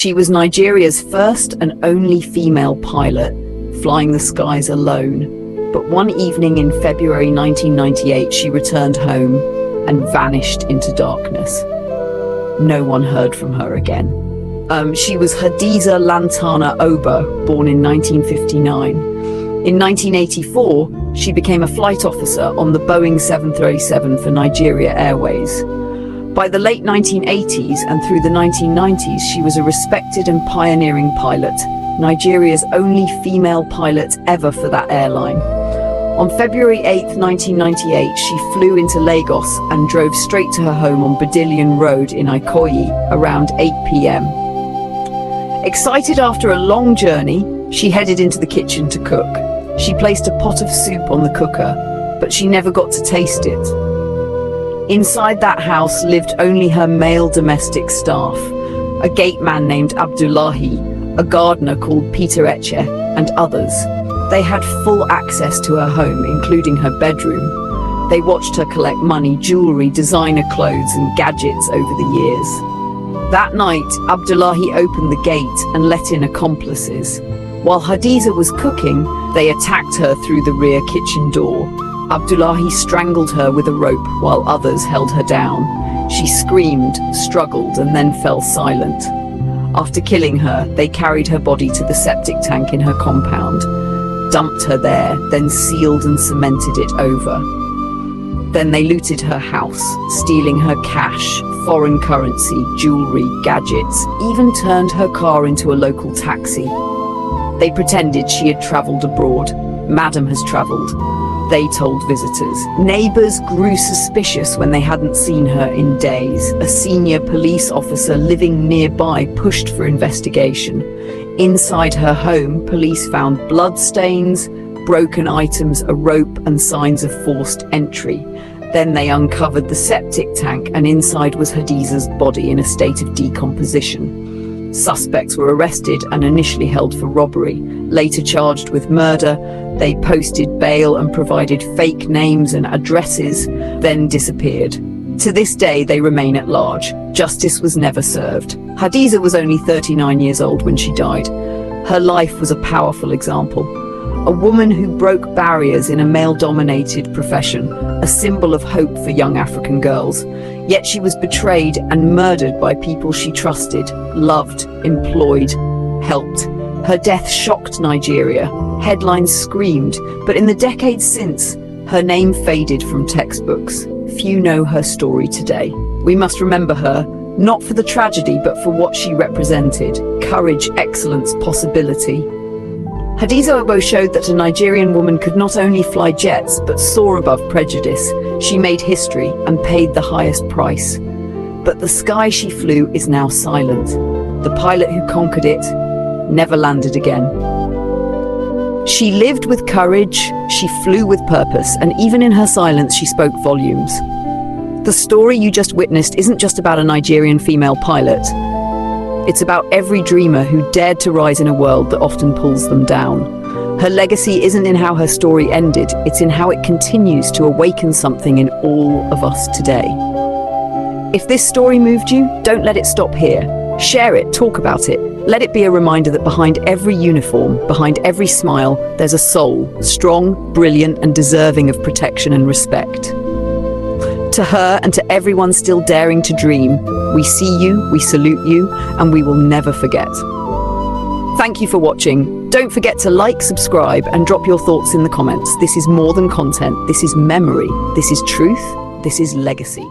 She was Nigeria's first and only female pilot, flying the skies alone. But one evening in February 1998, she returned home and vanished into darkness. No one heard from her again. She was Hadiza Oboh, born in 1959. In 1984, she became a flight officer on the Boeing 737 for Nigeria Airways. By the late 1980s and through the 1990s, she was a respected and pioneering pilot, Nigeria's only female pilot ever for that airline. On February 8, 1998, she flew into Lagos and drove straight to her home on Badilian Road in Ikoyi around 8 p.m. Excited after a long journey, she headed into the kitchen to cook. She placed a pot of soup on the cooker, but she never got to taste it. Inside that house lived only her male domestic staff, a gateman named Abdullahi, a gardener called Peter Eche, and others. They had full access to her home, including her bedroom. They watched her collect money, jewelry, designer clothes, and gadgets over the years. That night, Abdullahi opened the gate and let in accomplices. While Hadiza was cooking, they attacked her through the rear kitchen door. Abdullahi strangled her with a rope while others held her down. She screamed, struggled, and then fell silent. After killing her, they carried her body to the septic tank in her compound, dumped her there, then sealed and cemented it over. Then they looted her house, stealing her cash, foreign currency, jewelry, gadgets, even turned her car into a local taxi. They pretended she had traveled abroad. Madam has traveled, they told visitors. Neighbors grew suspicious when they hadn't seen her in days. A senior police officer living nearby pushed for investigation. Inside her home, police found bloodstains, broken items, a rope, and signs of forced entry. Then they uncovered the septic tank, and inside was Hadiza's body in a state of decomposition. Suspects were arrested and initially held for robbery, later charged with murder. They posted bail and provided fake names and addresses, then disappeared. To this day, they remain at large. Justice was never served. Hadiza was only 39 years old when she died. Her life was a powerful example. A woman who broke barriers in a male-dominated profession, a symbol of hope for young African girls. Yet she was betrayed and murdered by people she trusted, loved, employed, helped. Her death shocked Nigeria. Headlines screamed, but in the decades since, her name faded from textbooks. Few know her story today. We must remember her, not for the tragedy, but for what she represented: courage, excellence, possibility. Hadiza Oboh showed that a Nigerian woman could not only fly jets, but soar above prejudice. She made history and paid the highest price. But the sky she flew is now silent. The pilot who conquered it never landed again. She lived with courage, she flew with purpose, and even in her silence, she spoke volumes. The story you just witnessed isn't just about a Nigerian female pilot. It's about every dreamer who dared to rise in a world that often pulls them down. Her legacy isn't in how her story ended, it's in how it continues to awaken something in all of us today. If this story moved you, don't let it stop here. Share it, talk about it. Let it be a reminder that behind every uniform, behind every smile, there's a soul, strong, brilliant, and deserving of protection and respect. To her and to everyone still daring to dream, we see you, we salute you, and we will never forget. Thank you for watching. Don't forget to like, subscribe, and drop your thoughts in the comments. This is more than content. This is memory. This is truth. This is legacy.